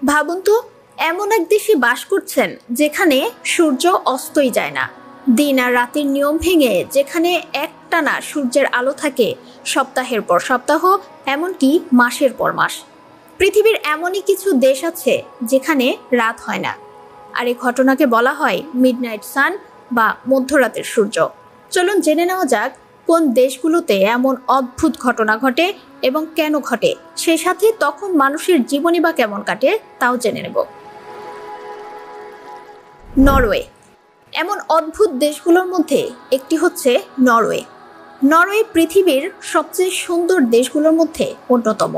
ভাবুন তো, এমন এক দেশে বাস করছেন যেখানে সূর্য অস্তই যায় না, দিন আর রাতের নিয়ম ভেঙে যেখানে একটানা সূর্যের আলো থাকে সপ্তাহের পর সপ্তাহ, এমনকি মাসের পর মাস। পৃথিবীর এমনই কিছু দেশ আছে যেখানে রাত হয় না, আর এই ঘটনাকে বলা হয় মিডনাইট সান বা মধ্যরাতের সূর্য। চলুন জেনে নেওয়া যাক কোন দেশগুলোতে এমন অদ্ভুত ঘটনা ঘটে এবং কেন ঘটে, সেই সাথে তখন মানুষের জীবনই বা কেমন কাটে তাও জেনে নেব। নরওয়ে। এমন অদ্ভুত দেশগুলোর মধ্যে একটি হচ্ছে নরওয়ে। নরওয়ে পৃথিবীর সবচেয়ে সুন্দর দেশগুলোর মধ্যে অন্যতম।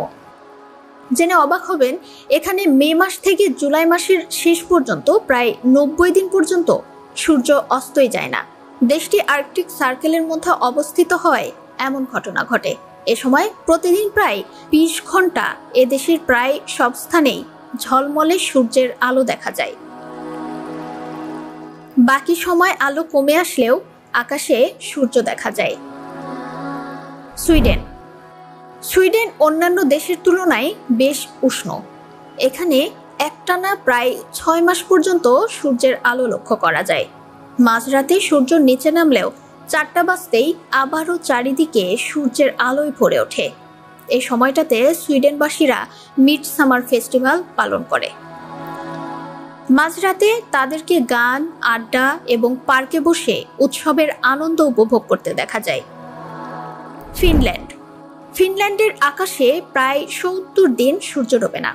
জেনে অবাক হবেন, এখানে মে মাস থেকে জুলাই মাসের শেষ পর্যন্ত প্রায় 90 দিন পর্যন্ত সূর্য অস্তই যায় না। দেশটি আর্কটিক সার্কেলের মধ্যে অবস্থিত হয় এমন ঘটনা ঘটে। এ সময় প্রতিদিন প্রায় 20 ঘন্টা এদেশের প্রায় সব স্থানেই ঝলমলে সূর্যের আলো দেখা যায়। বাকি সময় আলো কমে আসলেও আকাশে সূর্য দেখা যায়। সুইডেন। সুইডেন অন্যান্য দেশের তুলনায় বেশ উষ্ণ। এখানে একটানা প্রায় 6 মাস পর্যন্ত সূর্যের আলো লক্ষ্য করা যায়। মাঝরাতে সূর্য নিচে নামলেও 4টা বাজতেই আবারও চারিদিকে সূর্যের আলোয় ভরে ওঠে। এই সময়টাতে সুইডেনবাসীরা মিডসামার ফেস্টিভ্যাল পালন করে। মাঝরাতে তাদেরকে গান, আড্ডা এবং পার্কে বসে উৎসবের আনন্দ উপভোগ করতে দেখা যায়। ফিনল্যান্ড। ফিনল্যান্ডের আকাশে প্রায় 70 দিন সূর্য ডোবে না।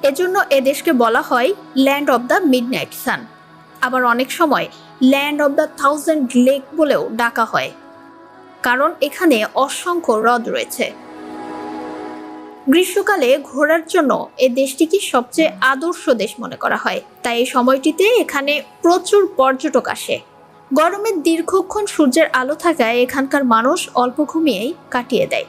এজন্য এ দেশকে বলা হয় ল্যান্ড অব দ্য মিডনাইট সান। আবার অনেক সময় ল্যান্ড অব দ্য 1000 লেক বলেও ডাকা হয়, কারণ এখানে অসংখ্য হ্রদ রয়েছে। গ্রীষ্মকালে ঘোরার জন্য এ দেশটিকে সবচেয়ে আদর্শ দেশ মনে করা হয়, তাই এই সময়টিতে এখানে প্রচুর পর্যটক আসে। গরমে দীর্ঘক্ষণ সূর্যের আলো থাকায় এখানকার মানুষ অল্প ঘুমিয়েই কাটিয়ে দেয়।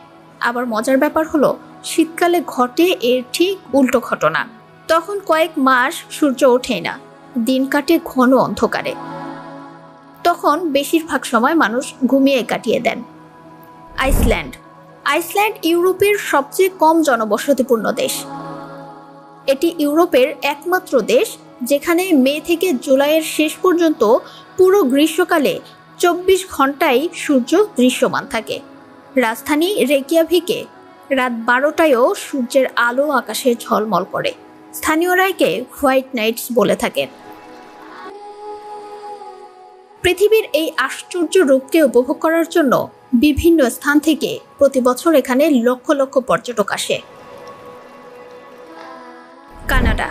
আবার মজার ব্যাপার হলো, শীতকালে ঘটে এর ঠিক উল্টো ঘটনা। তখন কয়েক মাস সূর্য ওঠেই না, দিন কাটে ঘন অন্ধকারে। তখন বেশিরভাগ সময় মানুষ ঘুমিয়ে কাটিয়ে দেন। আইসল্যান্ড। আইসল্যান্ড ইউরোপের সবচেয়ে কম জনবসতিপূর্ণ দেশ। এটি ইউরোপের একমাত্র দেশ যেখানে মে থেকে জুলাইয়ের শেষ পর্যন্ত পুরো গ্রীষ্মকালে 24 ঘন্টাই সূর্য দৃশ্যমান থাকে। রাজধানী রেকিয়াভিকে রাত 12টায়ও সূর্যের আলো আকাশে ঝলমল করে। স্থানীয়রা একে হোয়াইট নাইটস বলে থাকেন। পৃথিবীর এই আশ্চর্য রূপকে উপভোগ করার জন্য বিভিন্ন স্থান থেকে প্রতি বছর এখানে লক্ষ লক্ষ পর্যটক আসে। কানাডা।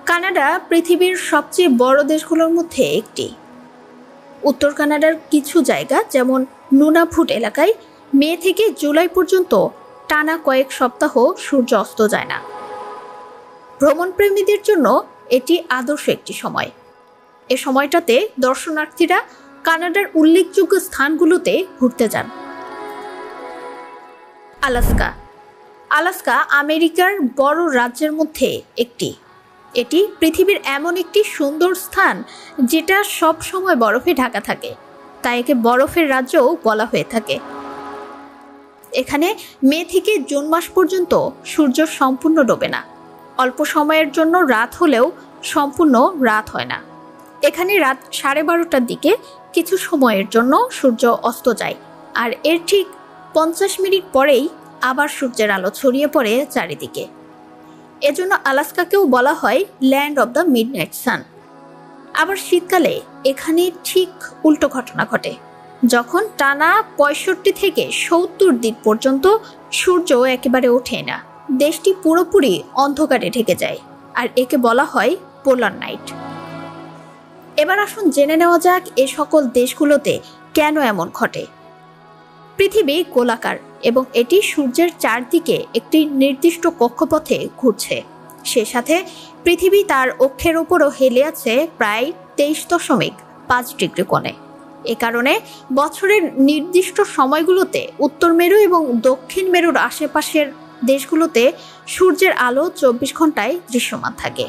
কানাডা পৃথিবীর সবচেয়ে বড় দেশগুলোর মধ্যে একটি। উত্তর কানাডার কিছু জায়গা যেমন নুনাফুট এলাকায় মে থেকে জুলাই পর্যন্ত টানা কয়েক সপ্তাহ সূর্য অস্ত যায় না। ভ্রমণপ্রেমীদের জন্য এটি আদর্শ একটি সময়। এ সময়টাতে দর্শনার্থীরা কানাডার উল্লেখযোগ্য স্থানগুলোতে ঘুরতে যান। আলাস্কা। আলাস্কা আমেরিকার বড় রাজ্যের মধ্যে একটি। এটি পৃথিবীর এমন একটি সুন্দর স্থান যেটা সব সময় বরফে ঢাকা থাকে, তাই একে বরফের রাজ্যও বলা হয়ে থাকে। এখানে মে থেকে জুন মাস পর্যন্ত সূর্য সম্পূর্ণ ডোবে না। অল্প সময়ের জন্য রাত হলেও সম্পূর্ণ রাত হয় না। এখানে রাত 12:30টার দিকে কিছু সময়ের জন্য সূর্য অস্ত যায়, আর এর ঠিক 50 মিনিট পরেই আবার সূর্যের আলো ছড়িয়ে পড়ে চারিদিকে। এজন্য আলাস্কাকেও বলা হয় ল্যান্ড অব দ্য মিডনাইট সান। আবার শীতকালে এখানে ঠিক উল্টো ঘটনা ঘটে, যখন টানা 65 থেকে 70 দিন পর্যন্ত সূর্য একেবারে ওঠে না। দেশটি পুরোপুরি অন্ধকারে ঢেকে যায়, আর একে বলা হয় পোলার নাইট। এবার আসুন জেনে নেওয়া যাক এ সকল দেশগুলোতে কেন এমন ঘটে। পৃথিবী গোলাকার এবং এটি সূর্যের চারদিকে একটি নির্দিষ্ট কক্ষপথে ঘুরছে। সে সাথে পৃথিবী তার অক্ষের উপরও হেলে আছে প্রায় 23.5 ডিগ্রি কোণে। এ কারণে বছরের নির্দিষ্ট সময়গুলোতে উত্তর মেরু এবং দক্ষিণ মেরুর আশেপাশের দেশগুলোতে সূর্যের আলো 24 ঘন্টায় দৃশ্যমান থাকে।